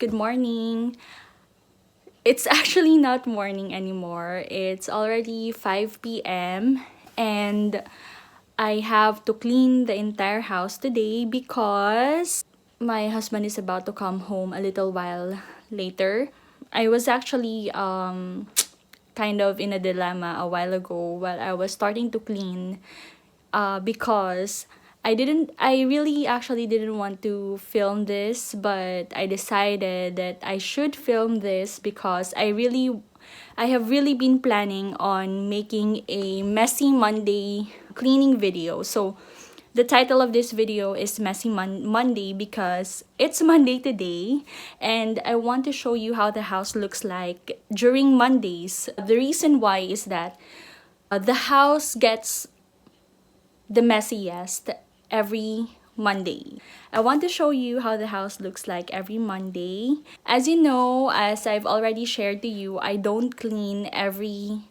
Good morning. It's actually not morning anymore. It's already 5 p.m. and I have to clean the entire house today because my husband is about to come home a little while later. I was actually kind of in a dilemma a while ago while I was starting to clean because I really actually didn't want to film this, but I decided that I should film this because I have really been planning on making a messy Monday cleaning video. So the title of this video is Monday because it's Monday today, and I want to show you how the house looks like during Mondays. The reason why is that the house gets the messiest every Monday. I want to show you how the house looks like every Monday. As you know, as I've already shared to you, I don't clean every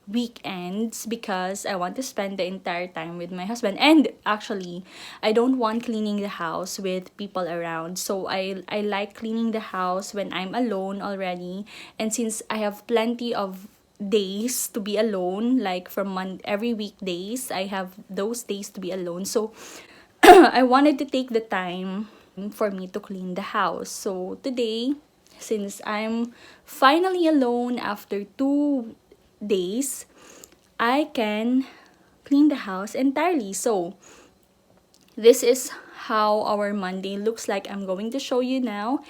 weekends because I want to spend the entire time with my husband. And actually, I don't want cleaning the house with people around. So I like cleaning the house when I'm alone already. And since I have plenty of days to be alone, like from every weekdays I have those days to be alone, so I wanted to take the time for me to clean the house. So today, since I'm finally alone after 2 days, I can clean the house entirely. So this is how our Monday looks like. I'm going to show you now,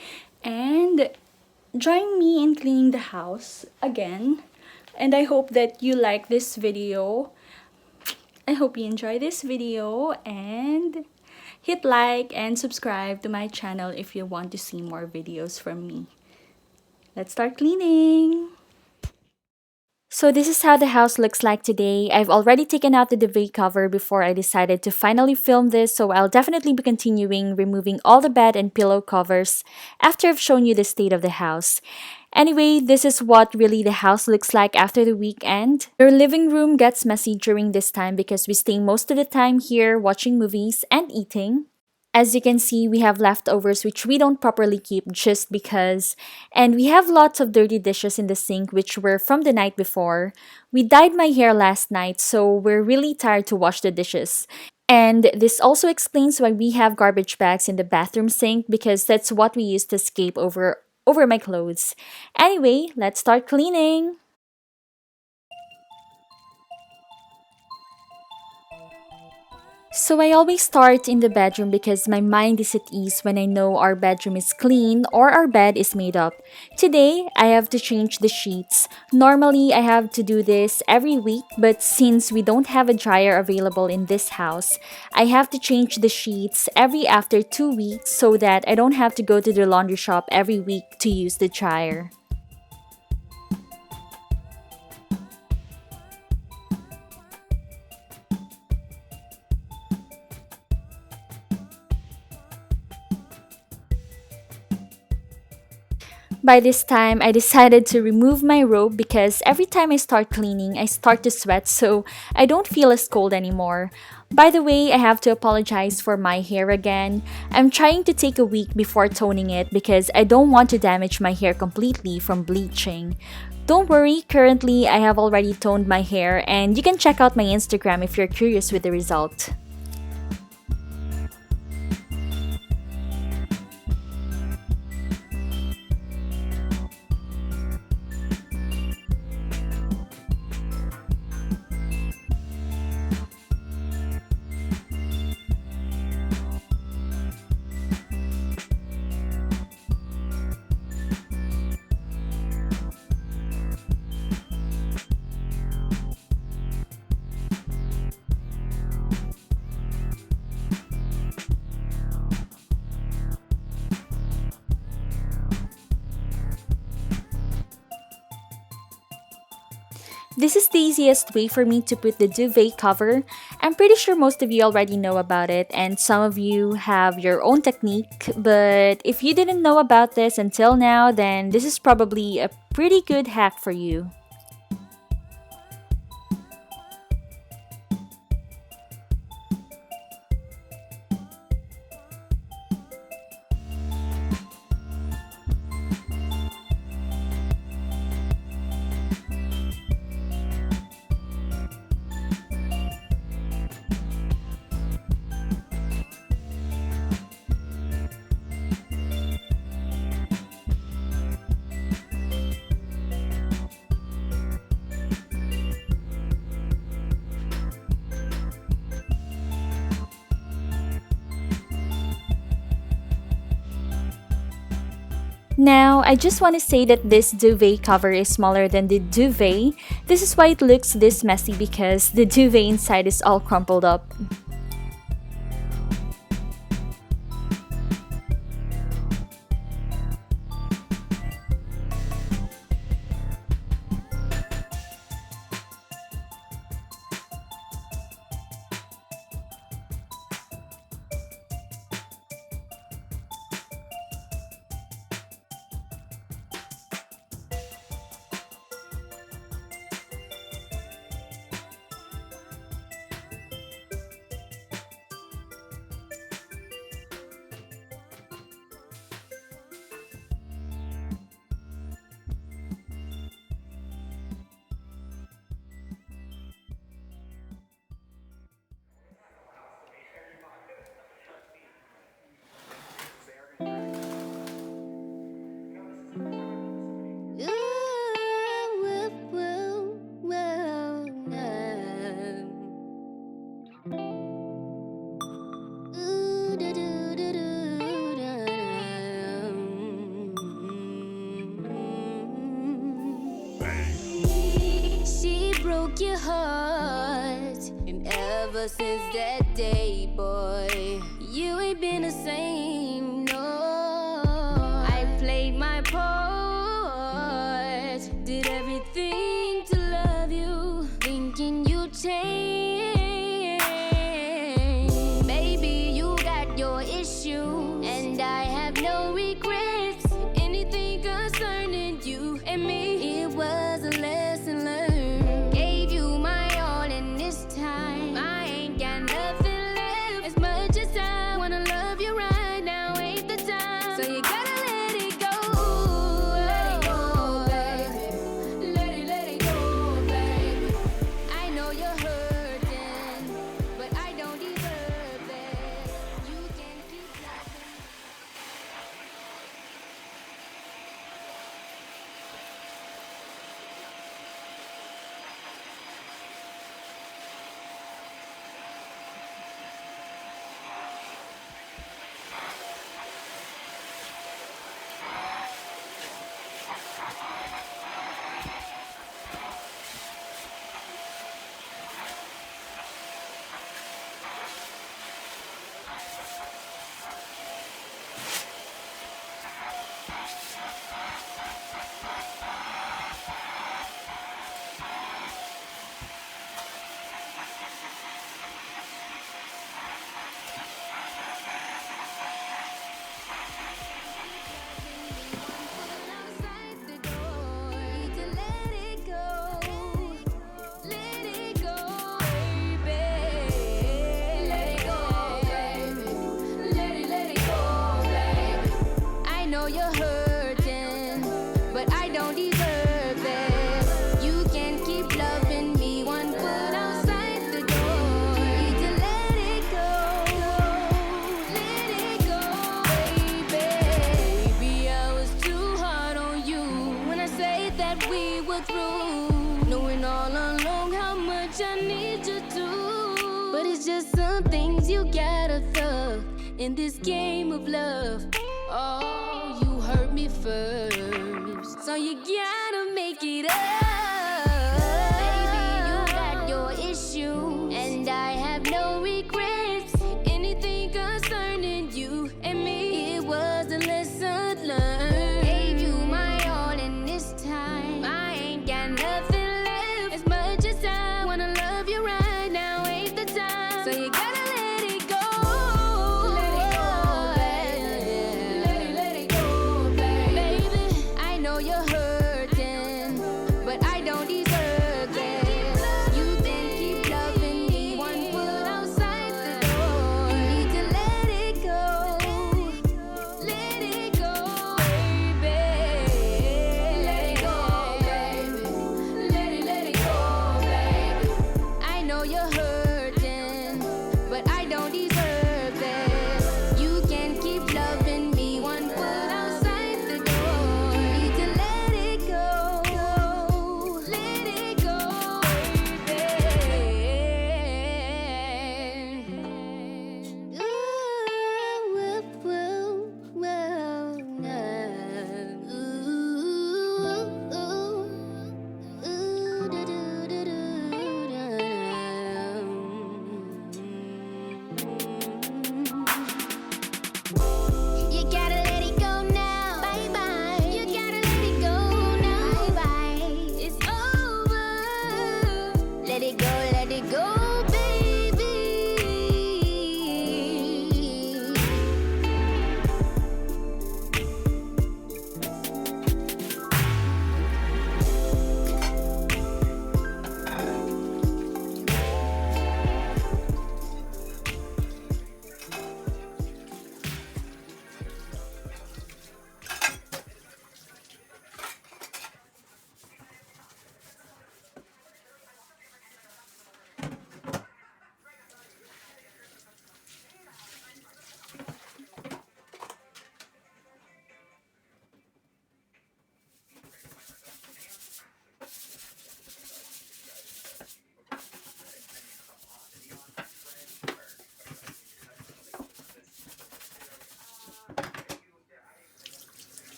and join me in cleaning the house again. And I hope that you like this video. I hope you enjoy this video, and hit like and subscribe to my channel if you want to see more videos from me. Let's start cleaning. So this is how the house looks like today. I've already taken out the duvet cover before I decided to finally film this, so I'll definitely be continuing removing all the bed and pillow covers after I've shown you the state of the house. Anyway, this is what really the house looks like after the weekend. Your living room gets messy during this time because we stay most of the time here watching movies and eating. As you can see, we have leftovers which we don't properly keep just because. And we have lots of dirty dishes in the sink which were from the night before. We dyed my hair last night, so we're really tired to wash the dishes. And this also explains why we have garbage bags in the bathroom sink because that's what we use to escape over my clothes. Anyway, let's start cleaning. So I always start in the bedroom because my mind is at ease when I know our bedroom is clean or our bed is made up. Today, I have to change the sheets. Normally, I have to do this every week, but since we don't have a dryer available in this house, I have to change the sheets every after 2 weeks so that I don't have to go to the laundry shop every week to use the dryer. By this time, I decided to remove my robe because every time I start cleaning, I start to sweat, so I don't feel as cold anymore. By the way, I have to apologize for my hair again. I'm trying to take a week before toning it because I don't want to damage my hair completely from bleaching. Don't worry, currently I have already toned my hair, and you can check out my Instagram if you're curious with the result. This is the easiest way for me to put the duvet cover. I'm pretty sure most of you already know about it, and some of you have your own technique, but if you didn't know about this until now, then this is probably a pretty good hack for you. Now, I just want to say that this duvet cover is smaller than the duvet. This is why it looks this messy because the duvet inside is all crumpled up. She broke your heart, and ever since that day, boy, you ain't been the same, no. I played my part, did everything to love you, thinking you'd change. Maybe you got your issue, and I have no regrets. Anything concerning you and me, it was a lesson learned. Gave you my all, and this time I ain't got nothing left. As much as I wanna love you right now, ain't the time. So you gotta let it go. Let it go, baby. Let it go, baby. I know you're hurting, but I don't deserve it. You can keep loving. Outside the door, need to let it go, baby. Let it go, baby. Let it go, baby. I know you're hurting, but I don't deserve it. You can keep loving me, one foot outside the door. Need to let it go, baby. Maybe I was too hard on you when I say that we were through, knowing all along how much I need you to. But it's just some things you gotta thug in this game of love. Oh, you hurt me first, so you gotta make it up. Baby, you got your issue, and I have no regrets. Anything concerning you and me, it was a lesson learned. Gave you my all, and this time I ain't got nothing left. As much as I wanna love you right now, ain't the time. So you gotta let it go. Let it go, baby. Let it go, baby. I know you're hurting, but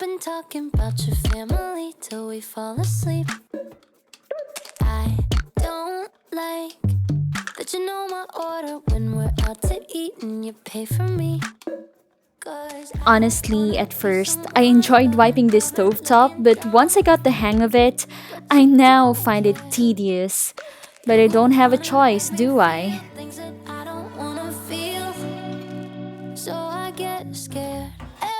been talking about your family till we fall asleep. I don't like that you know my order when we're out to eat and you pay for me. Honestly, at first, I enjoyed wiping the stovetop, but once I got the hang of it, I now find it tedious. But I don't have a choice, do I? Things that I don't wanna feel, so I get scared.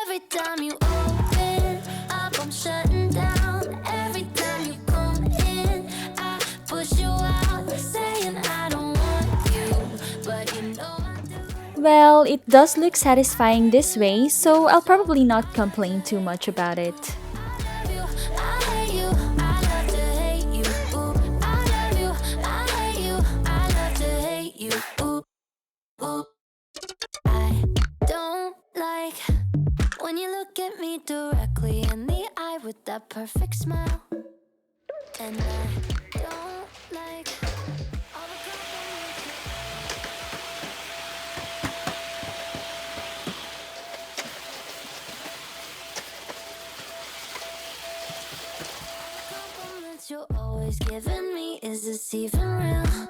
Every time you open up, I'm shutting down. Every time you come in, I push you out, saying I don't want you, but you know I do. Well, it does look satisfying this way, so I'll probably not complain too much about it. I love you, I hate you, I love to hate you. Ooh, I love you, I hate you, I love to hate you. Ooh, ooh. I don't like when you look at me directly in the eye with that perfect smile. And I don't like all the compliments. Compliments you're always giving me, is this even real?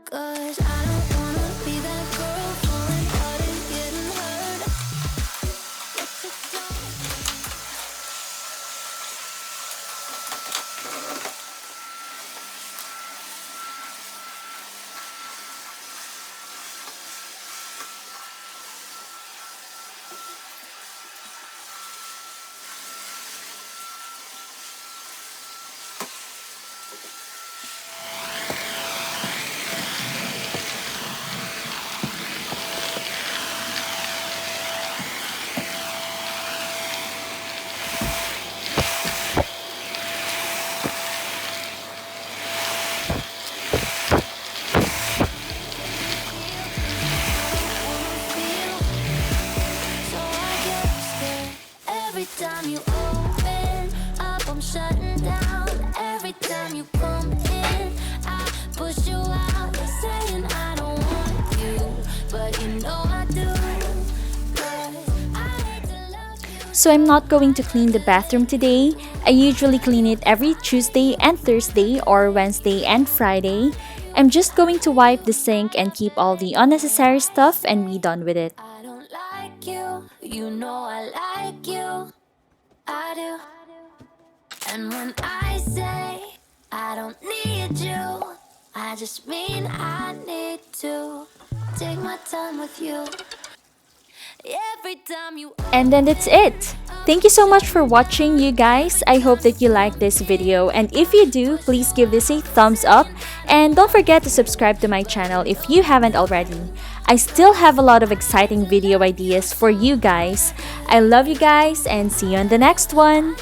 Cause I don't wanna be that girl falling hard and getting hurt. But you don't. So I get scared. Every time you open up, I'm shutting down. Every time you come in, I push you out, saying I don't want you, but you know I do. 'Cause I hate to love you. So I'm not going to clean the bathroom today. I usually clean it every Tuesday and Thursday or Wednesday and Friday. I'm just going to wipe the sink and keep all the unnecessary stuff and be done with it. I don't like you, you know I like you, I do. And when I say I don't need you, I just mean I need to take my time with you. Every time you And then that's it. Thank you so much for watching, you guys. I hope that you liked this video, and if you do, please give this a thumbs up and don't forget to subscribe to my channel if you haven't already. I still have a lot of exciting video ideas for you guys. I love you guys and see you on the next one.